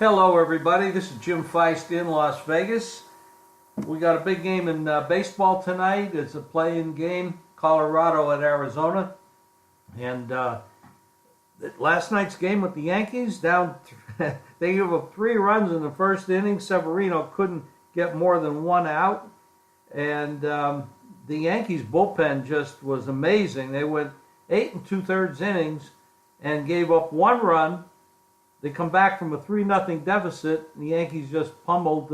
Hello, everybody. This is Jim Feist in Las Vegas. We got a big game in baseball tonight. It's a play-in game, Colorado at Arizona. And last night's game with the Yankees, they gave up 3 runs in the first inning. Severino couldn't get more than 1 out. And the Yankees bullpen just was amazing. They went 8 2/3 innings and gave up 1 run. They come back from a 3-0 deficit, and the Yankees just pummeled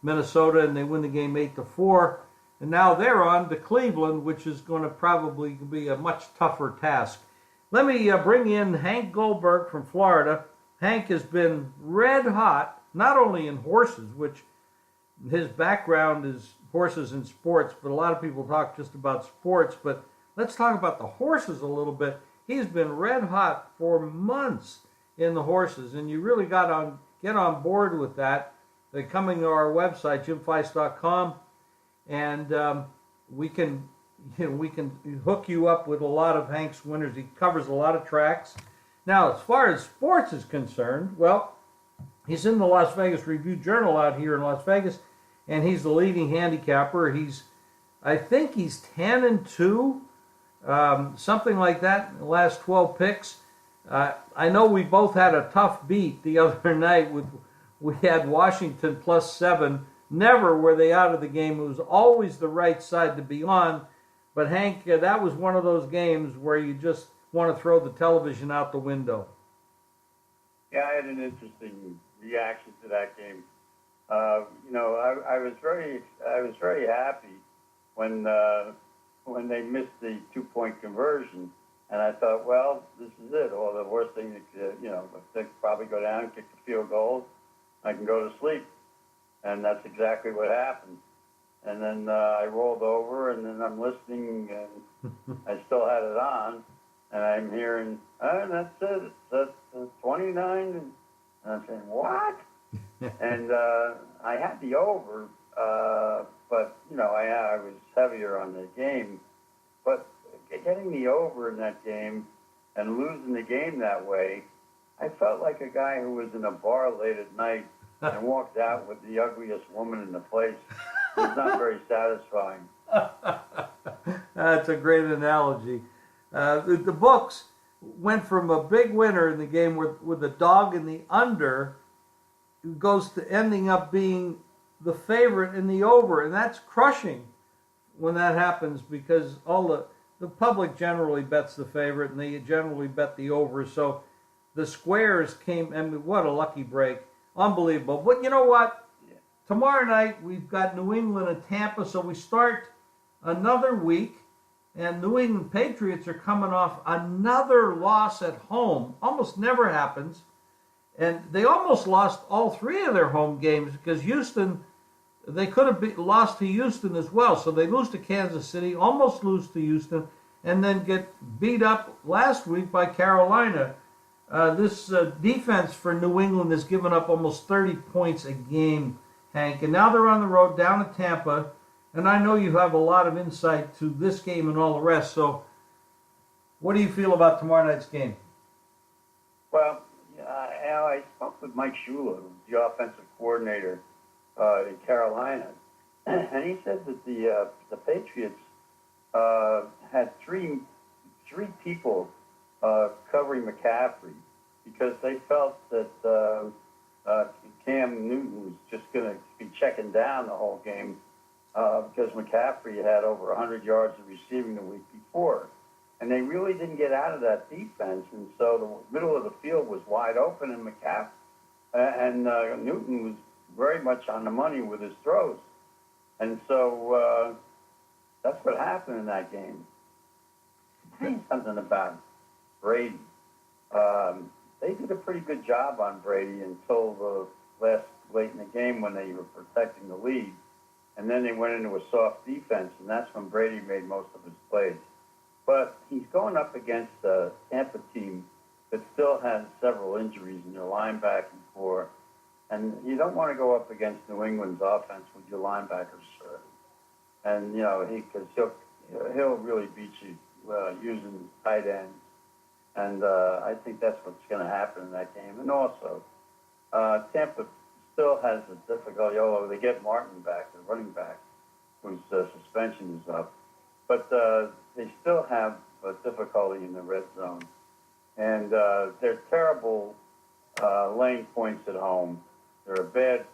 Minnesota, and they win the game 8-4. And now they're on to Cleveland, which is going to probably be a much tougher task. Let me bring in Hank Goldberg from Florida. Hank has been red hot, not only in horses, which his background is horses and sports, but a lot of people talk just about sports. But let's talk about the horses a little bit. He's been red hot for months in the horses, and you really get on board with that. They're coming to our website, jimfeist.com, and we can hook you up with a lot of Hank's winners. He covers a lot of tracks. Now, as far as sports is concerned, well, he's in the Las Vegas Review-Journal out here in Las Vegas, and he's the leading handicapper. I think he's 10-2, something like that in the last 12 picks. I know we both had a tough beat the other night. We had Washington +7. Never were they out of the game. It was always the right side to be on. But Hank, that was one of those games where you just want to throw the television out the window. Yeah, I had an interesting reaction to that game. I was very happy when they missed the 2-point conversion. And I thought, well, this is it. Or the worst thing, if they probably go down, kick the field goal, I can go to sleep. And that's exactly what happened. And then I rolled over, and then I'm listening, and I still had it on, and I'm hearing, that's it. That's 29. And I'm saying, what? And I had the over, but, I was heavier on the game. But getting the over in that game and losing the game that way, I felt like a guy who was in a bar late at night and walked out with the ugliest woman in the place. It was not very satisfying. That's a great analogy. The books went from a big winner in the game with the dog in the under, goes to ending up being the favorite in the over, and that's crushing when that happens, because the public generally bets the favorite, and they generally bet the over. So the squares came, and what a lucky break. Unbelievable. But you know what? Yeah. Tomorrow night, we've got New England and Tampa, so we start another week, and New England Patriots are coming off another loss at home. Almost never happens. And they almost lost all 3 of their home games, because Houston, they could have lost to Houston as well. So they lose to Kansas City, almost lose to Houston, and then get beat up last week by Carolina. This defense for New England has given up almost 30 points a game, Hank. And now they're on the road down to Tampa. And I know you have a lot of insight to this game and all the rest. So what do you feel about tomorrow night's game? Well, I spoke with Mike Shula, the offensive coordinator in Carolina, and he said that the Patriots had three people covering McCaffrey because they felt that Cam Newton was just going to be checking down the whole game because McCaffrey had over 100 yards of receiving the week before. And they really didn't get out of that defense, and so the middle of the field was wide open, and Newton was very much on the money with his throws. And so that's what happened in that game. I'll tell you something about Brady. They did a pretty good job on Brady until late in the game when they were protecting the lead. And then they went into a soft defense, and that's when Brady made most of his plays. But he's going up against a Tampa team that still has several injuries in their linebacking core. And you don't want to go up against New England's offense with your linebackers. And, because he'll really beat you using tight ends. And I think that's what's going to happen in that game. And also, Tampa still has a difficulty, although they get Martin back, the running back, whose suspension is up. But they still have a difficulty in the red zone. And they're terrible laying points at home. They're a bad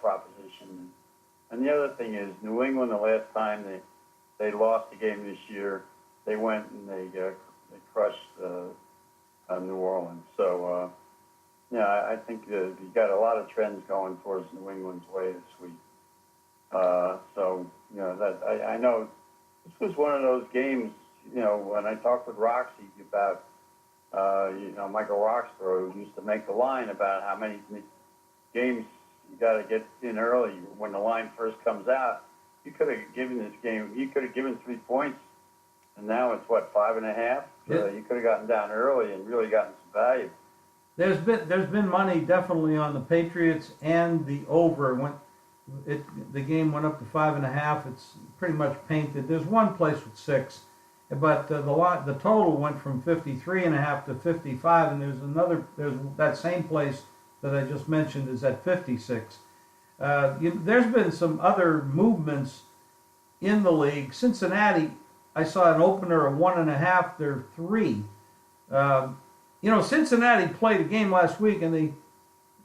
proposition. And the other thing is, New England, the last time they lost a game this year, they went and they crushed New Orleans. So, yeah, I think you've got a lot of trends going towards New England's way this week. So, you know, that I know this was one of those games, you know, when I talked with Roxy about, you know, Michael Roxborough, who used to make the line about how many games you got to get in early when the line first comes out. You could have given this game, you could have given 3 points, and now it's what, 5.5? Yeah. You could have gotten down early and really gotten some value. There's been money definitely on the Patriots and the over. The game went up to 5.5. It's pretty much painted. There's one place with 6, but the total went from 53.5 to 55, and there's that same place that I just mentioned is at 56. There's been some other movements in the league. Cincinnati, I saw an opener of 1.5. They're 3. You know, Cincinnati played a game last week and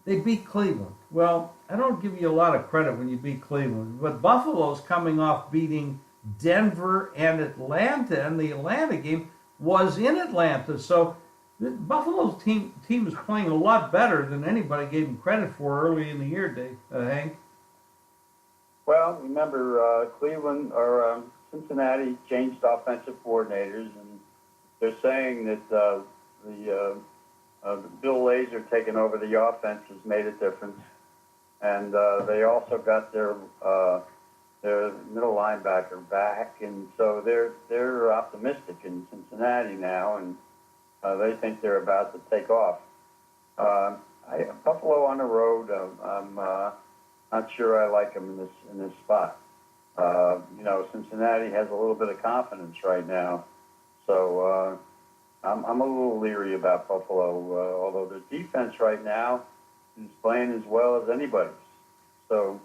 they beat Cleveland. Well, I don't give you a lot of credit when you beat Cleveland, but Buffalo's coming off beating Denver and Atlanta, and the Atlanta game was in Atlanta. So Buffalo's team is playing a lot better than anybody gave them credit for early in the year, Dave, Hank. Well, remember, Cincinnati changed offensive coordinators, and they're saying that the Bill Lazor taking over the offense has made a difference, and they also got their middle linebacker back, and so they're optimistic in Cincinnati now, and they think they're about to take off. Buffalo on the road, I'm not sure I like them in this spot. You know, Cincinnati has a little bit of confidence right now, so I'm a little leery about Buffalo, although their defense right now is playing as well as anybody's. So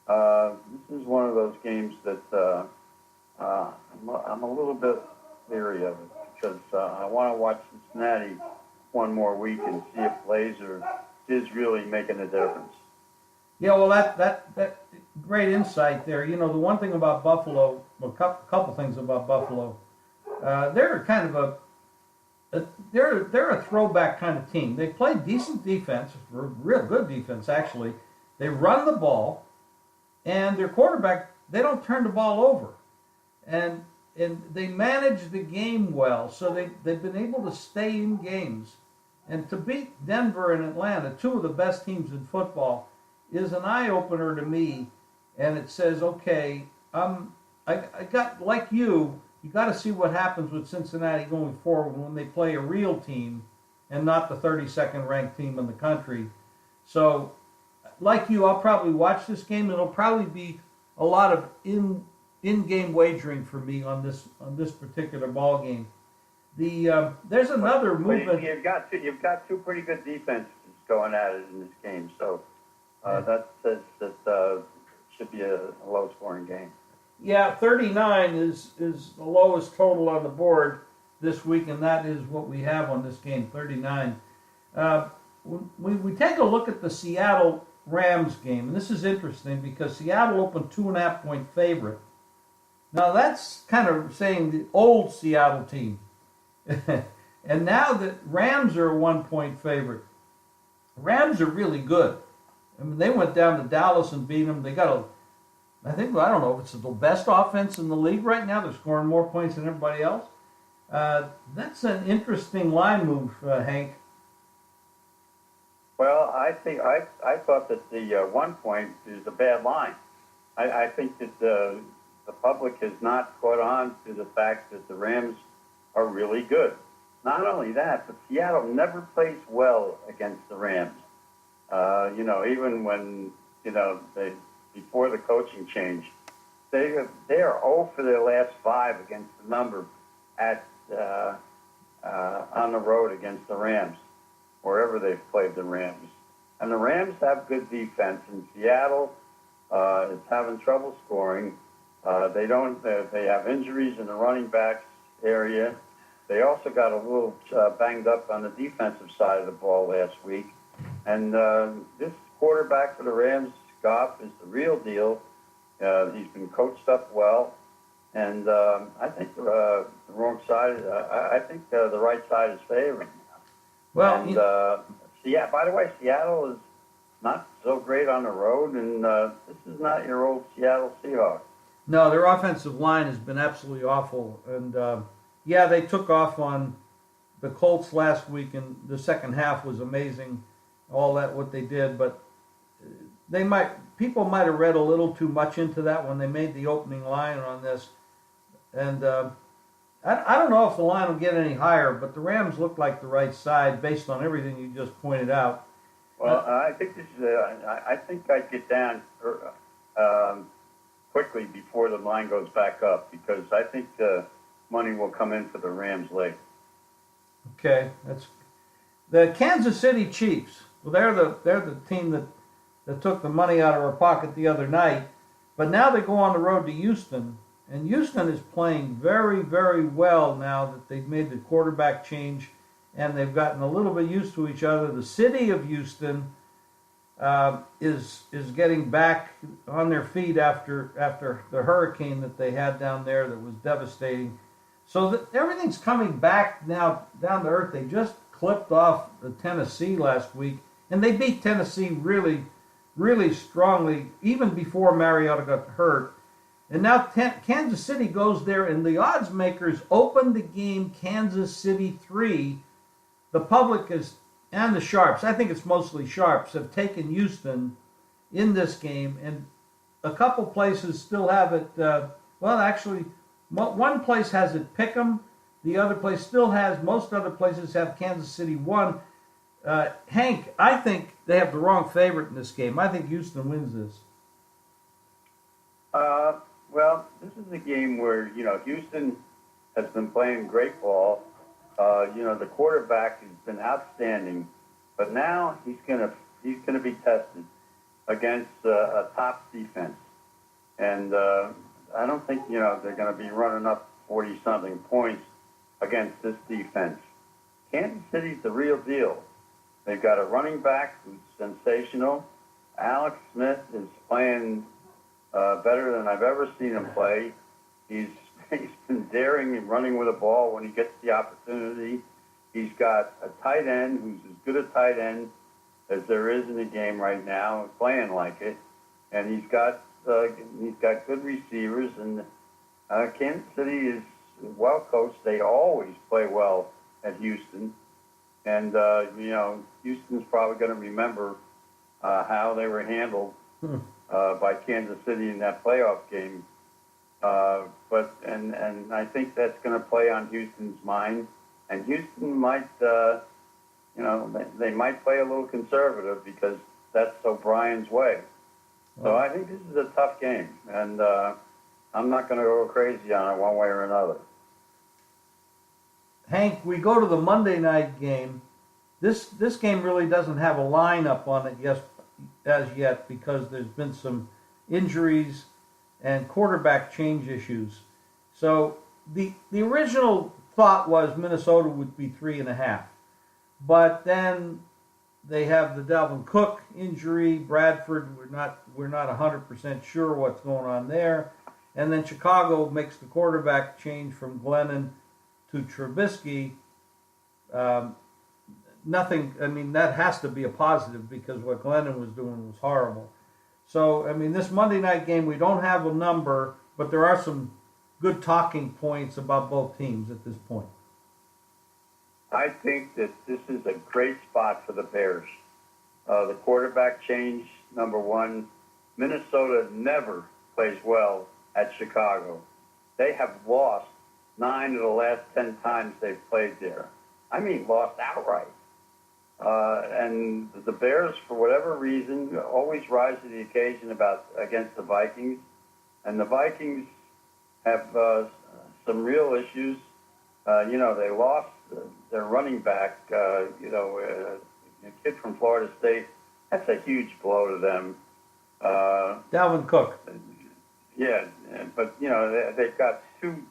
this is one of those games that I'm a little bit leery of it, because I want to watch Cincinnati one more week and see if Lazor is really making a difference. Yeah, well, that great insight there. You know, the one thing about Buffalo, a couple things about Buffalo, they're kind of they're a throwback kind of team. They play decent defense, real good defense actually. They run the ball, and their quarterback, they don't turn the ball over, and they manage the game well. So they've been able to stay in games, and to beat Denver and Atlanta, 2 of the best teams in football, is an eye opener to me. And it says, okay, I got, like you got to see what happens with Cincinnati going forward when they play a real team and not the 32nd ranked team in the country. So, like you, I'll probably watch this game. It'll probably be a lot of in-game wagering for me on this particular ball game. There's another movement. You've got 2 pretty good defenses going at it in this game, so that says that it should be a low-scoring game. Yeah, 39 is the lowest total on the board this week, and that is what we have on this game, 39. We take a look at the Seattle Rams game, and this is interesting because Seattle opened 2.5-point favorite. Now that's kind of saying the old Seattle team. And now the Rams are a 1-point favorite. Rams are really good. I mean, they went down to Dallas and beat them. They got I don't know if it's the best offense in the league right now. They're scoring more points than everybody else. That's an interesting line move, Hank. Well, I thought that the 1 point is a bad line. I think that the public has not caught on to the fact that the Rams are really good. Not only that, but Seattle never plays well against the Rams. You know, even when, you know, before the coaching change, they are 0 for their last 5 against the number on the road against the Rams. wherever they've played the Rams. And the Rams have good defense, and Seattle is having trouble scoring. They have injuries in the running backs area. They also got a little banged up on the defensive side of the ball last week. And this quarterback for the Rams, Goff, is the real deal. He's been coached up well. And I think the wrong side, I think the right side is favoring. Well, and by the way, Seattle is not so great on the road, and this is not your old Seattle Seahawks. no, their offensive line has been absolutely awful. And they took off on the Colts last week, and the second half was amazing. All that what they did, but people might have read a little too much into that when they made the opening line on this. And I don't know if the line will get any higher, but the Rams look like the right side based on everything you just pointed out. Well, I think this is. I think I'd get down quickly before the line goes back up, because I think the money will come in for the Rams late. Okay, that's the Kansas City Chiefs. Well, they're the team that took the money out of our pocket the other night, but now they go on the road to Houston. And Houston is playing very, very well now that they've made the quarterback change and they've gotten a little bit used to each other. The city of Houston is getting back on their feet after the hurricane that they had down there that was devastating. So that everything's coming back now down to earth. They just clipped off the Tennessee last week, and they beat Tennessee really, really strongly, even before Mariota got hurt. And now Kansas City goes there, and the odds makers open the game Kansas City 3. The public and the sharps, I think it's mostly sharps, have taken Houston in this game. And a couple places still have it, one place has it pick 'em. The other place still has, most other places have Kansas City 1. Hank, I think they have the wrong favorite in this game. I think Houston wins this. Well, this is a game where, Houston has been playing great ball. The quarterback has been outstanding, but now he's gonna be tested against a top defense, and I don't think they're gonna be running up 40-something points against this defense. Kansas City's the real deal. They've got a running back who's sensational. Alex Smith is playing better than I've ever seen him play. He's been daring and running with the ball when he gets the opportunity. He's got a tight end who's as good a tight end as there is in the game right now, playing like it. And he's got good receivers. And Kansas City is well coached. They always play well at Houston. And Houston's probably going to remember how they were handled by Kansas City in that playoff game. But I think that's going to play on Houston's mind. And Houston might, they might play a little conservative because that's O'Brien's way. So I think this is a tough game. And I'm not going to go crazy on it one way or another. Hank, we go to the Monday night game. This game really doesn't have a lineup on it as yet because there's been some injuries and quarterback change issues. So the original thought was Minnesota would be 3.5, but then they have the Dalvin Cook injury. Bradford, we're not 100% sure what's going on there, and then Chicago makes the quarterback change from Glennon to Trubisky. Nothing. I mean, that has to be a positive because what Glennon was doing was horrible. So, I mean, this Monday night game, we don't have a number, but there are some good talking points about both teams at this point. I think that this is a great spot for the Bears. The quarterback change, number one. Minnesota never plays well at Chicago. They have lost 9 of the last 10 times they've played there. I mean, lost outright. And the Bears, for whatever reason, always rise to the occasion against the Vikings. And the Vikings have some real issues. They lost their running back, a kid from Florida State. That's a huge blow to them. Dalvin Cook. Yeah, but you know they've got two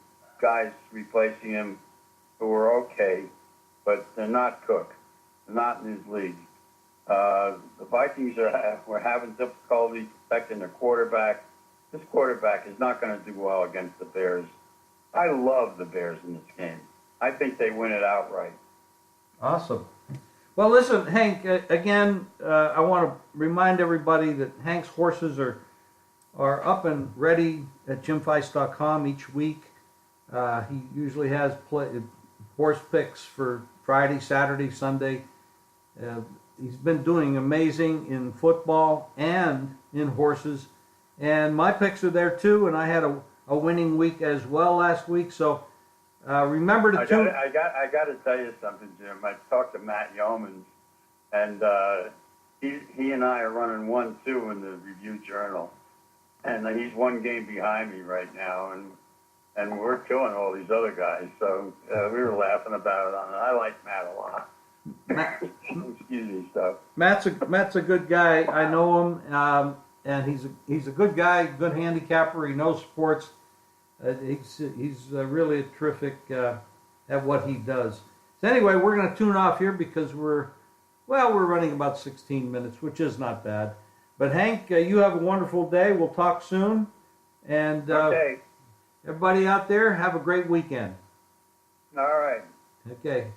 guys replacing him who are okay, but they're not Cook. They're not in his league. The Vikings were having difficulty protecting their quarterback. This quarterback is not going to do well against the Bears. I love the Bears in this game. I think they win it outright. Awesome. Well, listen, Hank, again, I want to remind everybody that Hank's horses are up and ready at jimfeist.com each week. He usually has horse picks for Friday, Saturday, Sunday. He's been doing amazing in football and in horses. And my picks are there too, and I had a winning week as well last week. So remember to tune. I got to tell you something, Jim. I talked to Matt Yeomans, and he and I are running 1-2 in the Review Journal, and he's one game behind me right now, and we're killing all these other guys. So we were laughing about it. I like Matt a lot. Excuse me, stuff. Matt's a good guy. I know him, and he's a good guy, good handicapper. He knows sports. He's really terrific at what he does. So anyway, we're going to tune off here because we're running about 16 minutes, which is not bad. But Hank, you have a wonderful day. We'll talk soon. And okay. Everybody out there, have a great weekend. All right. Okay.